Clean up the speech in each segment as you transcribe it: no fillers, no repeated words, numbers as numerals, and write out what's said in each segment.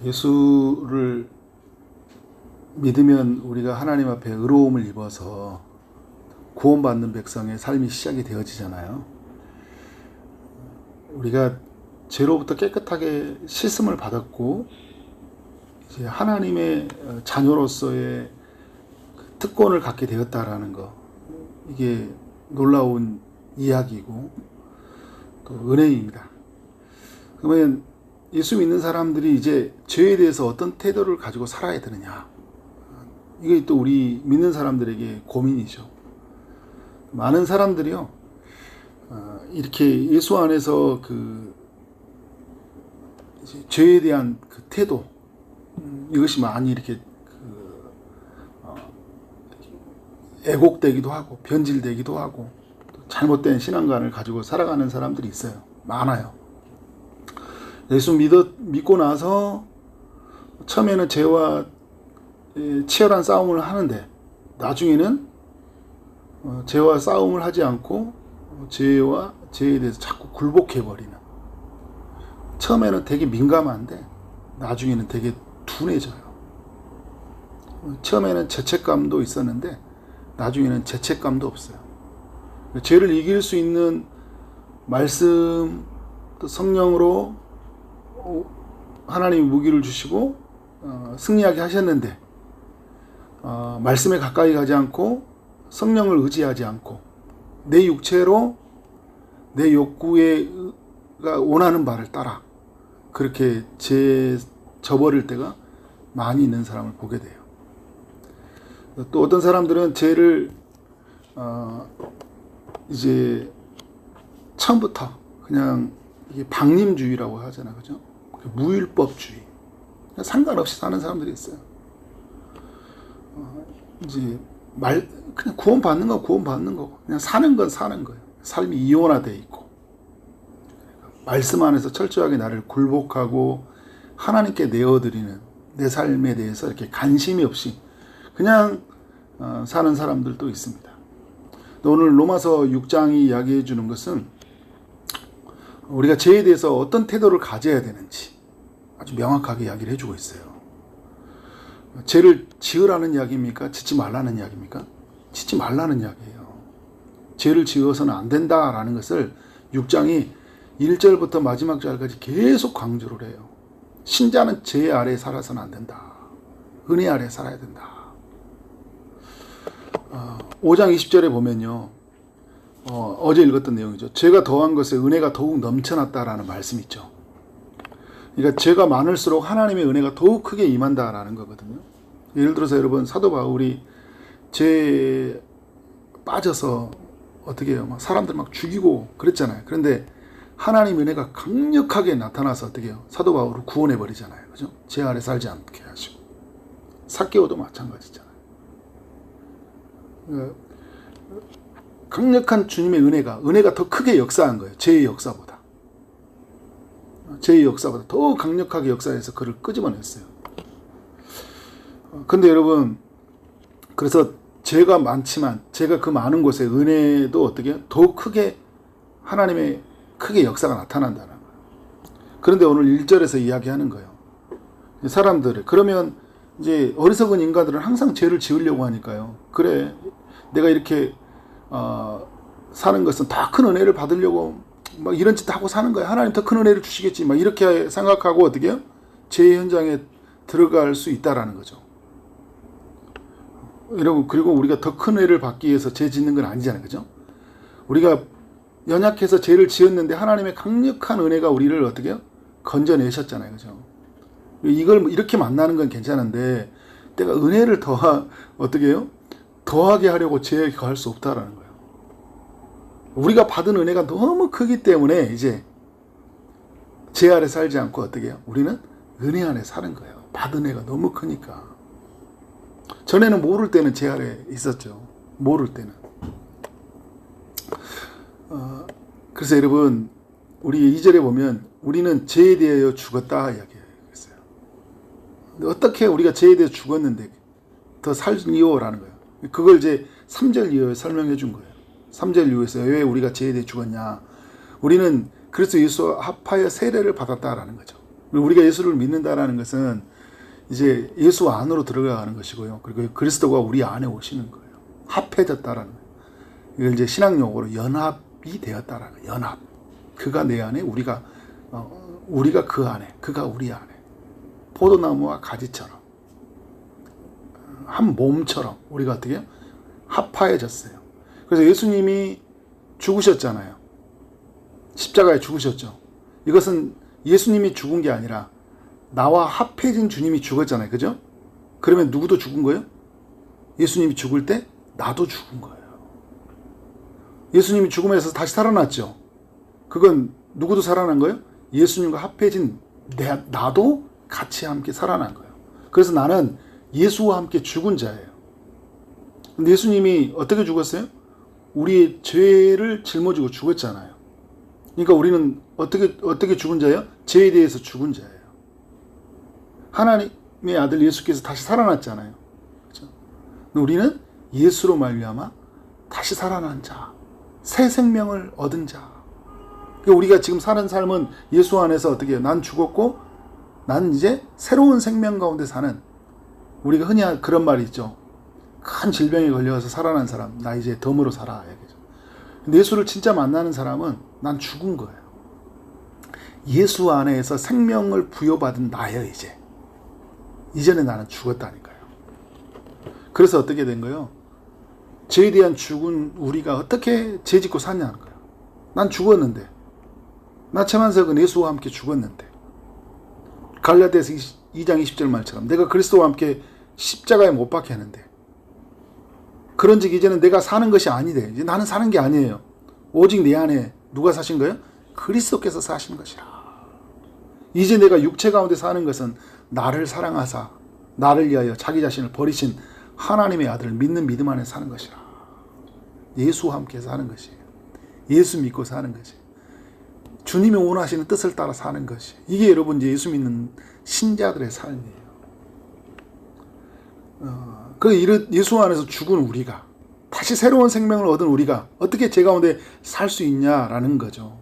예수를 믿으면 우리가 하나님 앞에 의로움을 입어서 구원받는 백성의 삶이 시작이 되어지잖아요. 우리가 죄로부터 깨끗하게 씻음을 받았고 이제 하나님의 자녀로서의 특권을 갖게 되었다라는 거, 이게 놀라운 이야기이고 또 은혜입니다. 그러면 예수 믿는 사람들이 이제 죄에 대해서 어떤 태도를 가지고 살아야 되느냐, 이게 또 우리 믿는 사람들에게 고민이죠. 많은 사람들이요, 이렇게 예수 안에서 그 죄에 대한 그 태도, 이것이 많이 이렇게 애곡되기도 하고 변질되기도 하고 또 잘못된 신앙관을 가지고 살아가는 사람들이 있어요. 많아요. 예수 믿고 나서 처음에는 죄와 치열한 싸움을 하는데 나중에는 죄와 싸움을 하지 않고 죄에 대해서 자꾸 굴복해버리는, 처음에는 되게 민감한데 나중에는 되게 둔해져요. 처음에는 죄책감도 있었는데 나중에는 죄책감도 없어요. 죄를 이길 수 있는 말씀, 또 성령으로 하나님이 무기를 주시고 승리하게 하셨는데 말씀에 가까이 가지 않고 성령을 의지하지 않고 내 육체로 내 욕구가 원하는 바를 따라 그렇게 저버릴 때가 많이 있는 사람을 보게 돼요. 또 어떤 사람들은 죄를 이제 처음부터 그냥 이게 방임주의라고 하잖아요, 그죠? 무율법주의, 상관없이 사는 사람들이 있어요. 이제 그냥 구원받는 거 구원받는 거고, 그냥 사는 건 사는 거예요. 삶이 이원화되어 있고, 말씀 안에서 철저하게 나를 굴복하고 하나님께 내어드리는 내 삶에 대해서 이렇게 관심이 없이 그냥 사는 사람들도 있습니다. 오늘 로마서 6장이 이야기해 주는 것은 우리가 죄에 대해서 어떤 태도를 가져야 되는지 아주 명확하게 이야기를 해주고 있어요. 죄를 지으라는 이야기입니까? 짓지 말라는 이야기입니까? 짓지 말라는 이야기예요. 죄를 지어서는 안 된다라는 것을 6장이 1절부터 마지막 절까지 계속 강조를 해요. 신자는 죄 아래 살아서는 안 된다. 은혜 아래 살아야 된다. 5장 20절에 보면요, 어제 읽었던 내용이죠. 죄가 더한 것에 은혜가 더욱 넘쳐났다라는 말씀이 있죠. 그러니까 죄가 많을수록 하나님의 은혜가 더욱 크게 임한다라는 거거든요. 예를 들어서 여러분, 사도 바울이 죄에 빠져서 어떻게 해요? 사람들 막 죽이고 그랬잖아요. 그런데 하나님 은혜가 강력하게 나타나서 어떻게 해요? 사도 바울을 구원해 버리잖아요. 그죠? 죄 아래 살지 않게 하시고. 삭개오도 마찬가지잖아요. 강력한 주님의 은혜가 더 크게 역사한 거예요. 죄의 역사보다 더 강력하게 역사해서 그를 끄집어냈어요. 근데 여러분, 그래서 죄가 많지만 죄가 그 많은 곳에 은혜도 어떻게 더 크게 하나님의 크게 역사가 나타난다는 거예요. 그런데 오늘 1절에서 이야기하는 거예요. 사람들을, 그러면 이제 어리석은 인간들은 항상 죄를 지으려고 하니까요. 그래, 내가 이렇게 사는 것은 다 큰 은혜를 받으려고 막 이런 짓 하고 사는 거야. 하나님 더 큰 은혜를 주시겠지. 막 이렇게 생각하고 어떻게 해요? 죄 현장에 들어갈 수 있다라는 거죠. 여러분, 그리고 우리가 더 큰 은혜를 받기 위해서 죄 짓는 건 아니잖아요. 그죠? 우리가 연약해서 죄를 지었는데 하나님의 강력한 은혜가 우리를 어떻게 해요? 건져내셨잖아요. 그죠? 이걸 이렇게 만나는 건 괜찮은데 내가 은혜를 어떻게 해요? 더하게 하려고 죄에 거할 수 없다라는 거예요. 우리가 받은 은혜가 너무 크기 때문에 이제 죄 아래 살지 않고 어떻게 해요? 우리는 은혜 안에 사는 거예요. 받은 은혜가 너무 크니까. 전에는 모를 때는 죄 아래 있었죠. 모를 때는. 그래서 여러분, 우리 2절에 보면 우리는 죄에 대하여 죽었다 이야기했어요. 어떻게 우리가 죄에 대해 죽었는데 더 살리오라는 거예요. 그걸 이제 3절 이후에 설명해 준 거예요. 3절 이후에서 왜 우리가 죄에 대해 죽었냐. 우리는 그래서 예수 합하여 세례를 받았다라는 거죠. 우리가 예수를 믿는다라는 것은 이제 예수 안으로 들어가는 것이고요. 그리고 그리스도가 우리 안에 오시는 거예요. 합해졌다라는 거예요. 이걸 이제 신학용어로 연합이 되었다라는 거예요. 연합. 그가 내 안에, 우리가 그 안에, 그가 우리 안에. 포도나무와 가지처럼, 한 몸처럼 우리가 어떻게 해요? 합하여졌어요. 그래서 예수님이 죽으셨잖아요. 십자가에 죽으셨죠. 이것은 예수님이 죽은 게 아니라 나와 합해진 주님이 죽었잖아요. 그죠? 그러면 누구도 죽은 거예요? 예수님이 죽을 때 나도 죽은 거예요. 예수님이 죽음에서 다시 살아났죠. 그건 누구도 살아난 거예요? 예수님과 합해진 나도 같이 함께 살아난 거예요. 그래서 나는 예수와 함께 죽은 자예요. 근데 예수님이 어떻게 죽었어요? 우리의 죄를 짊어지고 죽었잖아요. 그러니까 우리는 어떻게 죽은 자예요? 죄에 대해서 죽은 자예요. 하나님의 아들 예수께서 다시 살아났잖아요. 그렇죠? 우리는 예수로 말미암아 다시 살아난 자, 새 생명을 얻은 자. 그러니까 우리가 지금 사는 삶은 예수 안에서 어떻게 해요? 난 죽었고 난 이제 새로운 생명 가운데 사는, 우리가 흔히 그런 말이 있죠. 큰 질병에 걸려서 살아난 사람, 나 이제 덤으로 살아. 근데 예수를 진짜 만나는 사람은 난 죽은 거예요. 예수 안에서 생명을 부여받은 나예요, 이제. 이전에 나는 죽었다니까요. 그래서 어떻게 된 거예요? 죄에 대한 죽은 우리가 어떻게 죄 짓고 사냐는 거예요. 난 죽었는데. 나 최만석은 예수와 함께 죽었는데. 갈라디아서 2장 20절 말처럼 내가 그리스도와 함께 십자가에 못 박혀 하는데, 그런즉 이제는 내가 사는 것이 아니래. 이제 나는 사는 게 아니에요. 오직 내 안에 누가 사신 거예요? 그리스도께서 사신 것이라. 이제 내가 육체 가운데 사는 것은 나를 사랑하사 나를 위하여 자기 자신을 버리신 하나님의 아들을 믿는 믿음 안에 사는 것이라. 예수와 함께 사는 것이에요. 예수 믿고 사는 것이, 주님이 원하시는 뜻을 따라 사는 것이, 이게 여러분 이제 예수 믿는 신자들의 삶이에요. 그 예수 안에서 죽은 우리가, 다시 새로운 생명을 얻은 우리가 어떻게 제 가운데 살 수 있냐라는 거죠.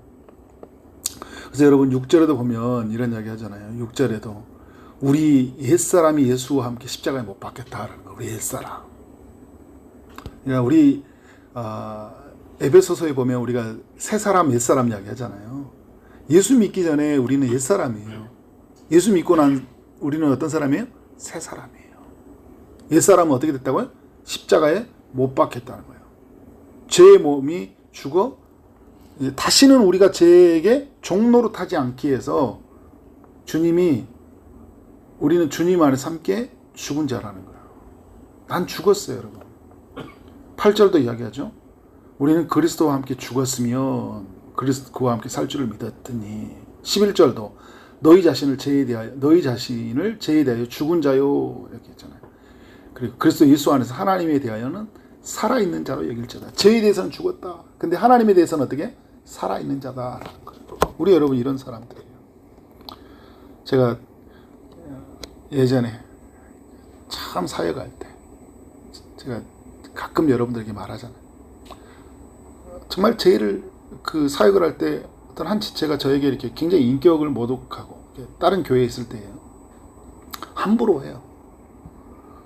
그래서 여러분 6절에도 보면 이런 이야기 하잖아요. 6절에도 우리 옛사람이 예수와 함께 십자가에 못 박혔다라는 거. 우리 옛사람. 그러니까 우리 에베소서에 보면 우리가 새 사람 옛사람 이야기 하잖아요. 예수 믿기 전에 우리는 옛사람이에요. 예수 믿고 난 우리는 어떤 사람이에요? 새 사람이에요. 옛사람은 어떻게 됐다고요? 십자가에 못 박혔다는 거예요. 죄의 몸이 죽어 다시는 우리가 죄에게 종노릇하지 않기 위해서 우리는 주님 안에서 함께 죽은 자라는 거예요. 난 죽었어요, 여러분. 8절도 이야기하죠. 우리는 그리스도와 함께 죽었으면 그와 함께 살 줄을 믿었더니. 11절도 너희 자신을 죄에 대하여 죽은 자요 이렇게 했잖아요. 그리고 그리스도 예수 안에서 하나님에 대하여는 살아있는 자로 여길지어다. 죄에 대해서는 죽었다. 근데 하나님에 대해서는 어떻게? 살아있는 자다. 우리 여러분 이런 사람들이에요. 제가 예전에 참 사역할 때 제가 가끔 여러분들에게 말하잖아요. 정말 사역을 할 때 어떤 한 지체가 저에게 이렇게 굉장히 인격을 모독하고 다른 교회에 있을 때예요. 함부로 해요.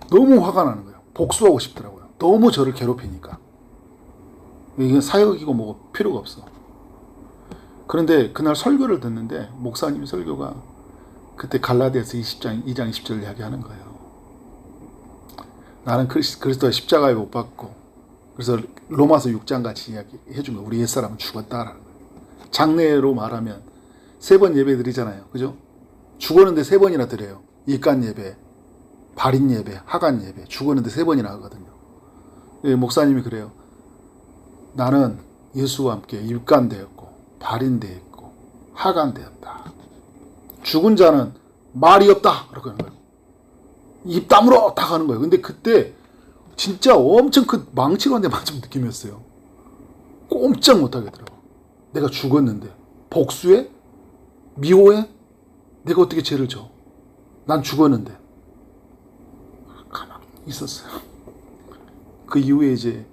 너무 화가 나는 거예요. 복수하고 싶더라고요. 너무 저를 괴롭히니까. 이게 사역이고 뭐고 필요가 없어. 그런데 그날 설교를 듣는데 목사님 설교가 그때 갈라디아서 2장 20절 이야기하는 거예요. 나는 그리스도의 십자가에 못 박고, 그래서 로마서 6장 같이 이야기해 준 거예요. 우리 옛사람은 죽었다라는 거예요. 장례로 말하면 3번 예배 드리잖아요. 그죠? 죽었는데 3번이나 드려요. 일간 예배, 발인 예배, 하간 예배. 죽었는데 3번이나 하거든요. 목사님이 그래요. 나는 예수와 함께 일간되었고 발인되었고 하간되었다. 죽은 자는 말이 없다. 그렇게 하는 거예요. 입 다물어 딱 하는 거예요. 근데 그때 진짜 엄청 큰 망치로 한 대 맞은 느낌이었어요. 꼼짝 못하겠더라고. 내가 죽었는데 복수해? 미워해? 내가 어떻게 죄를 져? 난 죽었는데. 가만히 있었어요. 그 이후에 이제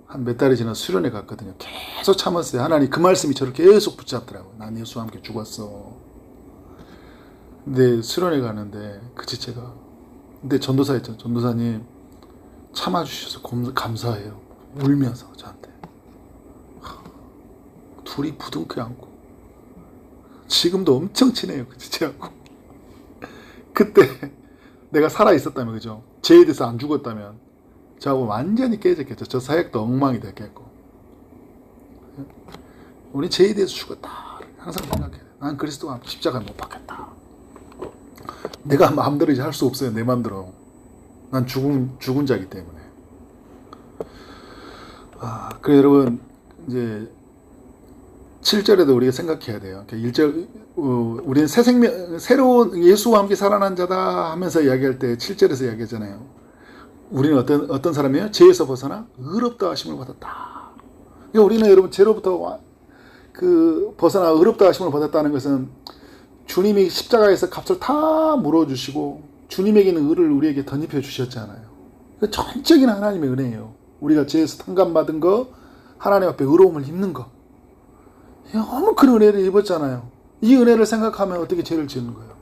한 몇 달이 지나 수련회 갔거든요. 계속 참았어요. 하나님 그 말씀이 저를 계속 붙잡더라고요. 난 예수와 함께 죽었어. 근데 수련회 가는데 그 지체가, 근데 전도사였죠. 전도사님 참아주셔서 감사해요. 울면서 저한테 둘이 부둥켜 안고, 지금도 엄청 친해요 그 지체하고. 그때 내가 살아 있었다면, 그죠, 죄에 대해서 안 죽었다면 저하고 완전히 깨졌겠죠. 저 사역도 엉망이 됐겠고. 우리 죄에 대해서 죽었다 항상 생각해요. 난 그리스도가 십자가를 못 박겠다. 내가 마음대로 이제 할 수 없어요. 내 마음대로. 난 죽은 자이기 때문에. 그래 여러분, 이제 7절에도 우리가 생각해야 돼요. 1절, 우리는 새 생명, 새로운 예수와 함께 살아난 자다 하면서 이야기할 때 7절에서 이야기하잖아요. 우리는 어떤 사람이에요? 죄에서 벗어나 의롭다 하심을 받았다. 그러니까 우리는 여러분 죄로부터 벗어나 의롭다 하심을 받았다는 것은 주님이 십자가에서 값을 다 물어주시고 주님에게 있는 의를 우리에게 덧입혀 주셨잖아요. 전적인 하나님의 은혜예요. 우리가 죄에서 탕감받은 거, 하나님 앞에 의로움을 입는 거, 너무 큰 은혜를 입었잖아요. 이 은혜를 생각하면 어떻게 죄를 지는 거예요?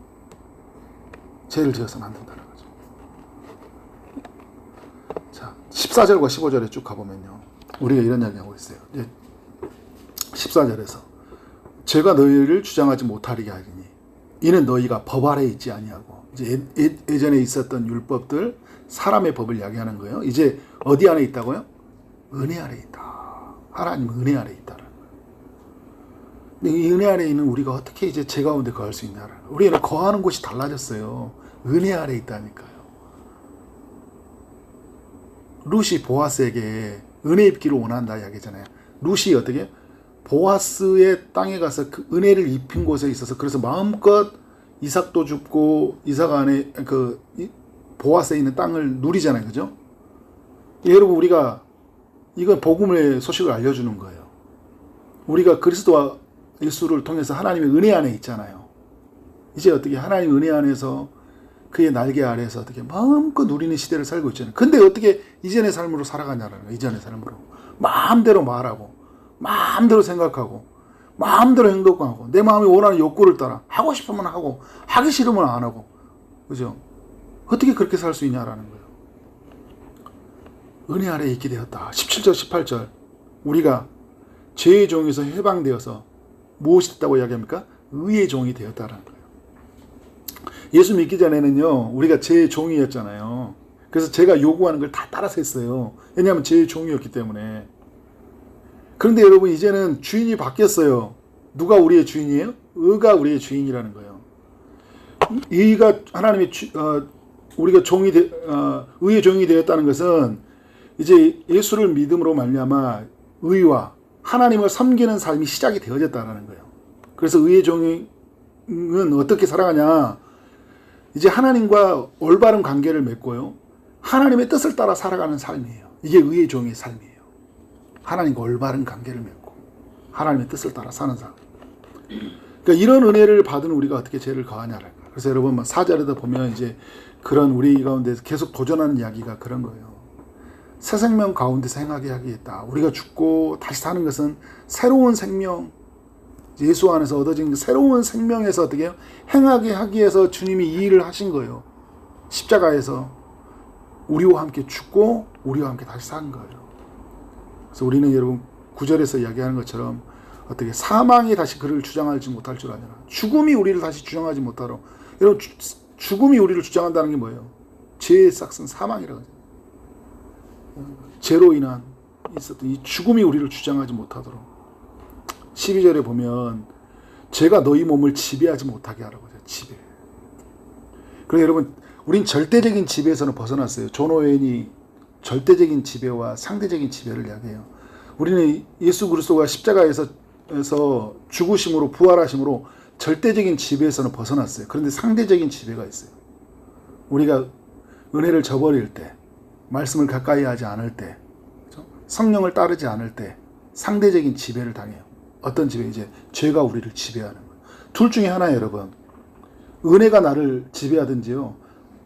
죄를 지어서는 안 된다는 거죠. 자, 14절과 15절에 쭉 가보면요, 우리가 이런 이야기하고 있어요. 14절에서 죄가 너희를 주장하지 못하리게 하리니 이는 너희가 법 아래에 있지 아니하고, 이제 예전에 있었던 율법들, 사람의 법을 이야기하는 거예요. 이제 어디 안에 있다고요? 은혜 아래에 있다. 하나님 은혜 아래에 있다라는 거예요. 근데 이 은혜 아래에 있는 우리가 어떻게 이제 죄 가운데 거할 수 있냐라는 거예요. 우리는 거하는 곳이 달라졌어요. 은혜 아래에 있다니까요. 룻이 보아스에게 은혜 입기를 원한다 이야기잖아요. 룻이 어떻게 보아스의 땅에 가서 그 은혜를 입힌 곳에 있어서, 그래서 마음껏 이삭도 줍고 이삭 안에 보아스에 있는 땅을 누리잖아요. 그죠? 여러분, 우리가 이건 복음의 소식을 알려주는 거예요. 우리가 그리스도와 예수를 통해서 하나님의 은혜 안에 있잖아요. 이제 어떻게 하나님의 은혜 안에서 그의 날개 아래에서 어떻게 마음껏 누리는 시대를 살고 있잖아요. 근데 어떻게 이전의 삶으로 살아가냐는 거예요. 이전의 삶으로 마음대로 말하고 마음대로 생각하고 마음대로 행동하고 내 마음이 원하는 욕구를 따라 하고 싶으면 하고 하기 싫으면 안 하고, 그죠? 어떻게 그렇게 살 수 있냐라는 거예요. 은혜 아래에 있게 되었다. 17절 18절, 우리가 죄의 종에서 해방되어서 무엇이 됐다고 이야기합니까? 의의 종이 되었다라는 거예요. 예수 믿기 전에는요, 우리가 죄의 종이었잖아요. 그래서 제가 요구하는 걸 다 따라서 했어요. 왜냐하면 죄의 종이었기 때문에. 그런데 여러분, 이제는 주인이 바뀌었어요. 누가 우리의 주인이에요? 의가 우리의 주인이라는 거예요. 의가 하나님의 우리가 의의 종이 되었다는 것은 이제 예수를 믿음으로 말미암아 의와 하나님을 섬기는 삶이 시작이 되어졌다는 거예요. 그래서 의의 종은 어떻게 살아가냐? 이제 하나님과 올바른 관계를 맺고요, 하나님의 뜻을 따라 살아가는 삶이에요. 이게 의의 종의 삶이에요. 하나님과 올바른 관계를 맺고 하나님의 뜻을 따라 사는 삶. 그러니까 이런 은혜를 받은 우리가 어떻게 죄를 거하냐라는 거예요. 그래서 여러분, 4절에도 보면 이제 그런 우리 가운데 계속 도전하는 이야기가 그런 거예요. 새 생명 가운데서 행하게 하겠다. 우리가 죽고 다시 사는 것은 새로운 생명, 예수 안에서 얻어진 새로운 생명에서 어떻게 해요? 행하게 하기 위해서 주님이 이 일을 하신 거예요. 십자가에서 우리와 함께 죽고 우리와 함께 다시 산 거예요. 그래서 우리는 여러분 9절에서 이야기하는 것처럼 어떻게 사망이 다시 그를 주장하지 못할 줄 아냐. 죽음이 우리를 다시 주장하지 못하러. 여러분, 죽음이 우리를 주장한다는 게 뭐예요? 죄의 싹슨 사망이라고 하죠. 죄로 인한 있었던 이 죽음이 우리를 주장하지 못하도록. 12절에 보면 죄가 너희 몸을 지배하지 못하게 하라고 하죠. 지배. 그래서 여러분, 우린 절대적인 지배에서는 벗어났어요. 존 오웬이 절대적인 지배와 상대적인 지배를 이야기해요. 우리는 예수 그리스도가 십자가에서 죽으심으로 부활하심으로 절대적인 지배에서는 벗어났어요. 그런데 상대적인 지배가 있어요. 우리가 은혜를 저버릴 때, 말씀을 가까이 하지 않을 때, 성령을 따르지 않을 때 상대적인 지배를 당해요. 어떤 지배? 이제 죄가 우리를 지배하는 거예요. 둘 중에 하나예요, 여러분. 은혜가 나를 지배하든지요,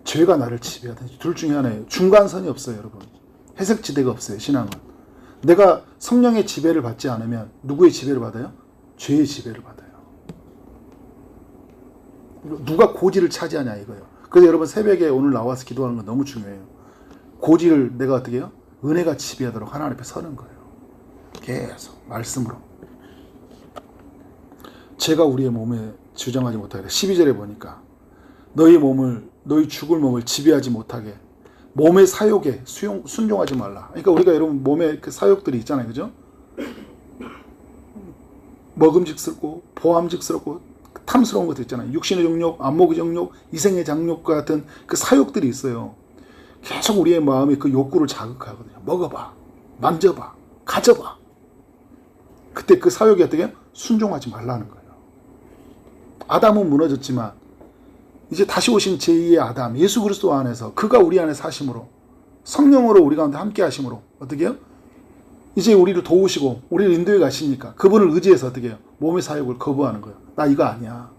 죄가 나를 지배하든지, 둘 중에 하나예요. 중간선이 없어요, 여러분. 해석지대가 없어요, 신앙은. 내가 성령의 지배를 받지 않으면 누구의 지배를 받아요? 죄의 지배를 받아요. 누가 고지를 차지하냐 이거예요. 그래서 여러분 새벽에 오늘 나와서 기도하는 건 너무 중요해요. 고지를 내가 어떻게 해요? 은혜가 지배하도록 하나님 앞에 서는 거예요. 계속 말씀으로. 제가 우리의 몸에 주장하지 못하게 12절에 보니까 너희 죽을 몸을 지배하지 못하게 몸의 사욕에 순종하지 말라. 그러니까 우리가 여러분 몸에 그 사욕들이 있잖아요. 그죠? 먹음직스럽고 보암직스럽고 탐스러운 것들 있잖아요. 육신의 정욕, 안목의 정욕, 이생의 장욕과 같은 그 사욕들이 있어요. 계속 우리의 마음이 그 욕구를 자극하거든요. 먹어봐, 만져봐, 가져봐. 그때 그 사욕이 어떻게 해요? 순종하지 말라는 거예요. 아담은 무너졌지만 이제 다시 오신 제2의 아담 예수 그리스도 안에서 그가 우리 안에 사심으로 성령으로 우리 가운데 함께 하심으로 어떻게 해요? 이제 우리를 도우시고 우리를 인도해 가시니까 그분을 의지해서 어떻게 해요? 몸의 사욕을 거부하는 거예요. 나 이거 아니야.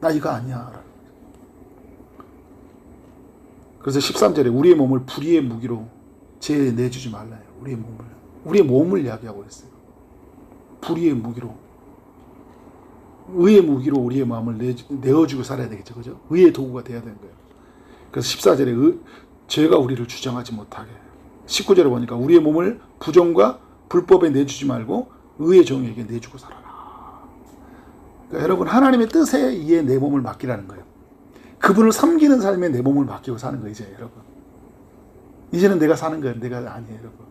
나 이거 아니야. 그래서 13절에 우리의 몸을 불의의 무기로 죄에 내주지 말라요. 우리의 몸을 이야기하고 있어요. 불의의 무기로. 의의 무기로 우리의 마음을 내어주고 살아야 되겠죠. 그죠? 의의 도구가 돼야 되는 거예요. 그래서 14절에 죄가 우리를 주장하지 못하게. 19절에 보니까 우리의 몸을 부정과 불법에 내주지 말고 의의 종에게 내주고 살아라. 그러니까 여러분 하나님의 뜻에 의해 내 몸을 맡기라는 거예요. 그분을 섬기는 삶에 내 몸을 맡기고 사는 거예요. 이제 여러분. 이제는 내가 사는 거예요. 내가 아니에요. 여러분.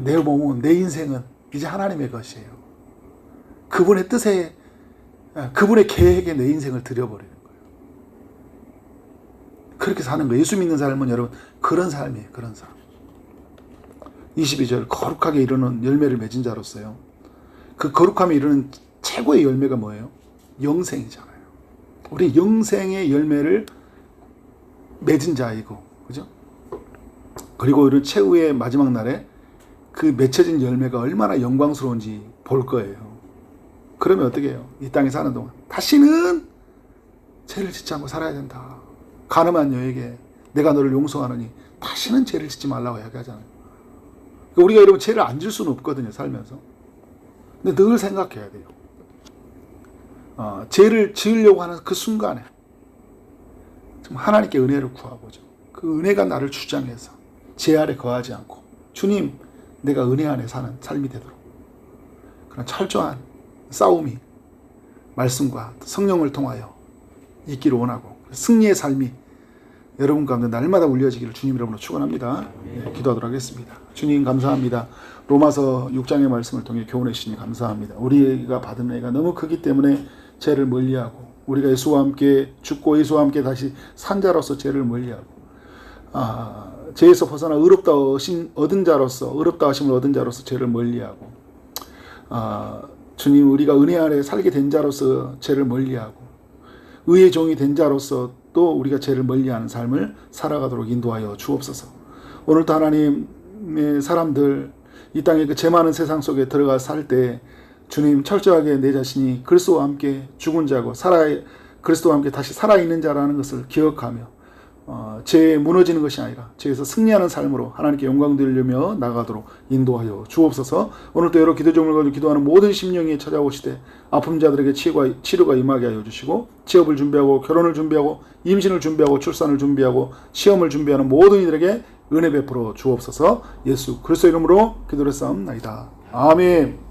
내 몸은 내 인생은 이제 하나님의 것이에요. 그분의 뜻에 그분의 계획에 내 인생을 들여버리는 거예요. 그렇게 사는 거예요. 예수 믿는 삶은 여러분 그런 삶이에요. 그런 삶. 22절 거룩하게 이루는 열매를 맺은 자로서요. 그 거룩함에 이루는 최고의 열매가 뭐예요? 영생이잖아요. 우리 영생의 열매를 맺은 자이고, 그죠? 그리고 이런 최후의 마지막 날에 그 맺혀진 열매가 얼마나 영광스러운지 볼 거예요. 그러면 어떻게 해요? 이 땅에 사는 동안 다시는 죄를 짓지 않고 살아야 된다. 가늠한 여에게 내가 너를 용서하느니 다시는 죄를 짓지 말라고 이야기하잖아요. 우리가 여러분 죄를 안 질 수는 없거든요. 살면서. 근데 늘 생각해야 돼요. 죄를 지으려고 하는 그 순간에 하나님께 은혜를 구하고죠. 그 은혜가 나를 주장해서 죄 아래 거하지 않고 주님 내가 은혜 안에 사는 삶이 되도록 그런 철저한 싸움이 말씀과 성령을 통하여 있기를 원하고 승리의 삶이 여러분 가운데 날마다 울려지기를 주님 이름으로 축원합니다. 네, 기도하도록 하겠습니다. 주님 감사합니다. 로마서 6장의 말씀을 통해 교훈해 주시니 감사합니다. 우리가 받은 은혜가 너무 크기 때문에 죄를 멀리하고 우리가 예수와 함께 죽고 예수와 함께 다시 산 자로서 죄를 멀리하고 죄에서 벗어나 의롭다 하심을 얻은 자로서 죄를 멀리하고 주님 우리가 은혜 아래 살게 된 자로서 죄를 멀리하고 의의 종이 된 자로서 또 우리가 죄를 멀리하는 삶을 살아가도록 인도하여 주옵소서. 오늘도 하나님의 사람들 이 땅의 그 죄 많은 세상 속에 들어가 살 때 주님 철저하게 내 자신이 그리스도와 함께 죽은 자고 그리스도와 함께 다시 살아있는 자라는 것을 기억하며 죄에 무너지는 것이 아니라 죄에서 승리하는 삶으로 하나님께 영광 돌리며 나가도록 인도하여 주옵소서. 오늘도 여러 기도 제목을 가지고 기도하는 모든 심령이 찾아오시되 아픈 자들에게 치료가 임하게 하여 주시고 취업을 준비하고 결혼을 준비하고 임신을 준비하고 출산을 준비하고 시험을 준비하는 모든 이들에게 은혜 베풀어 주옵소서. 예수 그리스도 이름으로 기도를 싸움나이다. 아멘.